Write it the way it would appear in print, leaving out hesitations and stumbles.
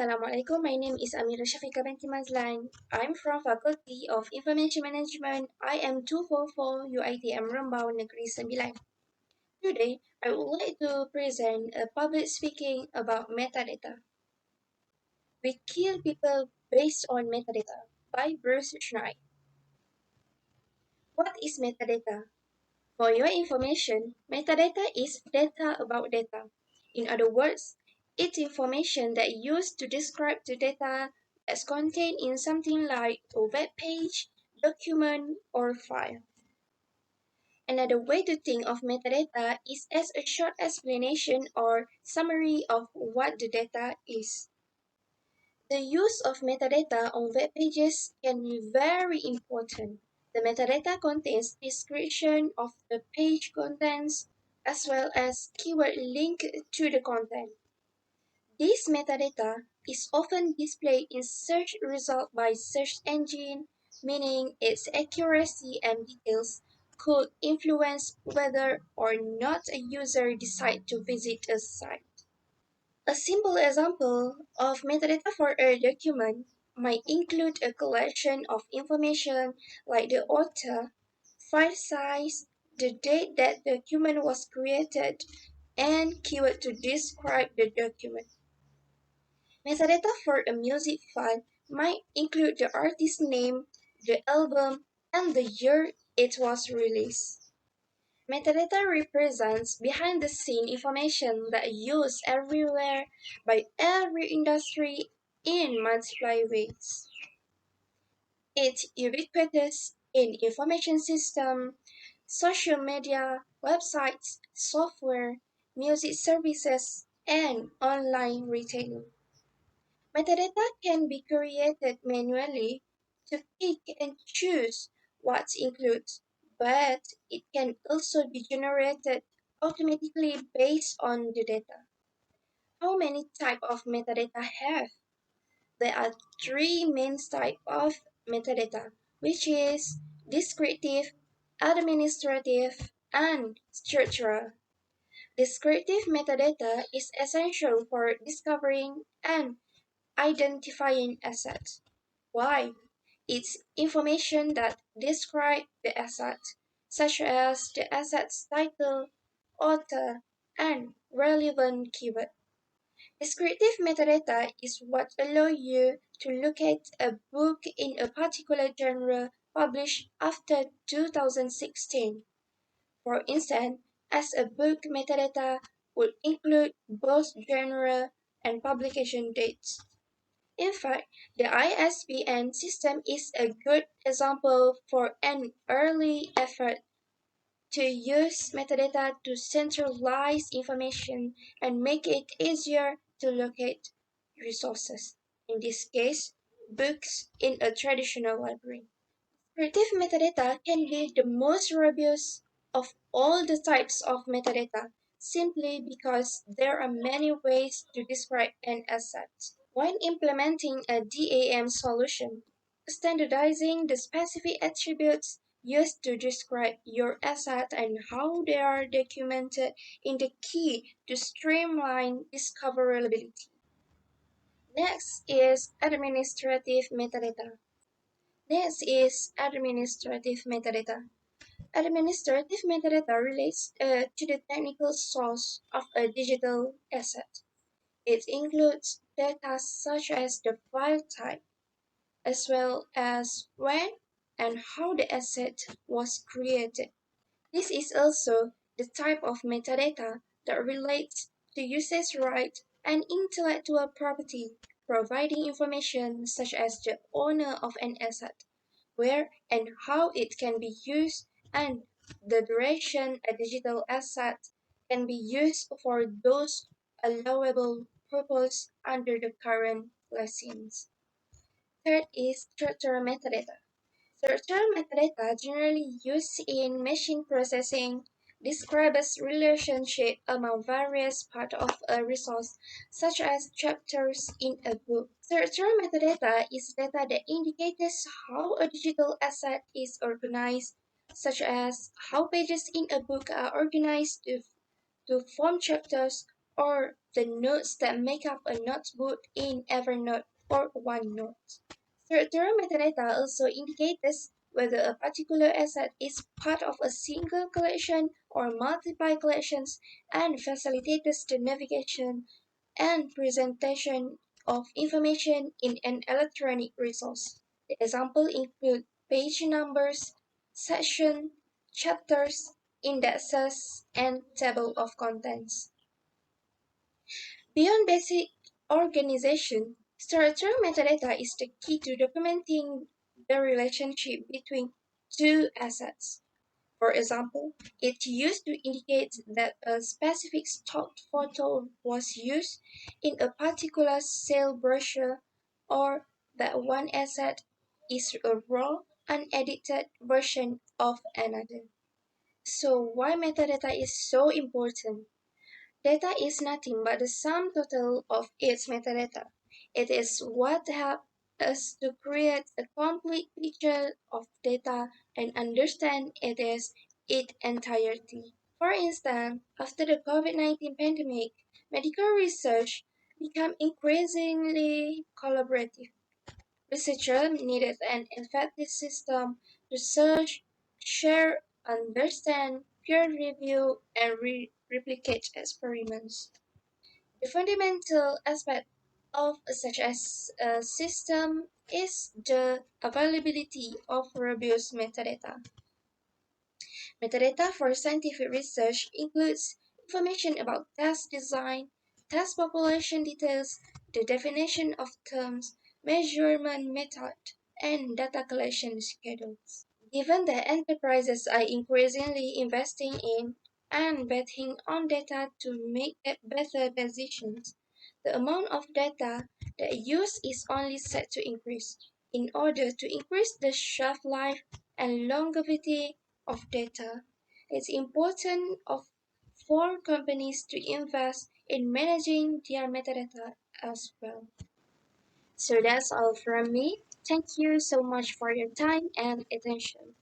Assalamualaikum. My name is Amira Shafika binti Mazlan. I'm from Faculty of Information Management IM244 UITM Rembau Negeri Sembilan. Today, I would like to present a public speaking about metadata. We kill people based on metadata by Bruce Schneider. What is metadata? For your information, metadata is data about data. In other words, it's information that used to describe the data that's contained in something like a web page, document, or file. Another way to think of metadata is as a short explanation or summary of what the data is. The use of metadata on web pages can be very important. The metadata contains description of the page contents as well as keyword linked to the content. This metadata is often displayed in search result by search engine, meaning its accuracy and details could influence whether or not a user decides to visit a site. A simple example of metadata for a document might include a collection of information like the author, file size, the date that the document was created, and keyword to describe the document. Metadata for a music file might include the artist name, the album, and the year it was released. Metadata represents behind the scene information that is used everywhere by every industry in multiple ways. It's ubiquitous in information system, social media, websites, software, music services, and online retailing. Metadata can be created manually to pick and choose what's included, but it can also be generated automatically based on the data. How many types of metadata have? There are three main types of metadata, which is descriptive, administrative, and structural. Descriptive metadata is essential for discovering and identifying assets. Why? It's information that describe the asset, such as the asset's title, author, and relevant keyword. Descriptive metadata is what allows you to locate a book in a particular genre published after 2016. For instance, as a book metadata would include both genre and publication dates. In fact, the ISBN system is a good example for an early effort to use metadata to centralize information and make it easier to locate resources. In this case, books in a traditional library. Creative metadata can be the most robust of all the types of metadata simply because there are many ways to describe an asset. When implementing a DAM solution, standardizing the specific attributes used to describe your asset and how they are documented is the key to streamline discoverability. Next is administrative metadata. Next is administrative metadata. Administrative metadata relates to the technical source of a digital asset. It includes data such as the file type, as well as when and how the asset was created. This is also the type of metadata that relates to usage rights and intellectual property, providing information such as the owner of an asset, where and how it can be used, and the duration a digital asset can be used for those allowable purpose under the current license. Third is structural metadata. Structural metadata, generally used in machine processing, describes relationship among various parts of a resource, such as chapters in a book. Structural metadata is data that indicates how a digital asset is organized, such as how pages in a book are organized to form chapters, or the notes that make up a notebook in Evernote or OneNote. Structural metadata also indicates whether a particular asset is part of a single collection or multiple collections and facilitates the navigation and presentation of information in an electronic resource. The example include page numbers, section, chapters, indexes, and table of contents. Beyond basic organization, structural metadata is the key to documenting the relationship between two assets. For example, it's used to indicate that a specific stock photo was used in a particular sale brochure or that one asset is a raw, unedited version of another. So, why metadata is so important? Data is nothing but the sum total of its metadata. It is what helps us to create a complete picture of data and understand its entirety. For instance, after the COVID-19 pandemic, medical research became increasingly collaborative. Researchers needed an effective system to search, share, understand, peer review, and replicate experiments. The fundamental aspect of such as a system is the availability of robust metadata. Metadata for scientific research includes information about test design, test population details, the definition of terms, measurement method, and data collection schedules. Given that enterprises are increasingly investing in and betting on data to make better decisions, the amount of data they use is only set to increase. In order to increase the shelf life and longevity of data, it's important for companies to invest in managing their metadata as well. So that's all from me. Thank you so much for your time and attention.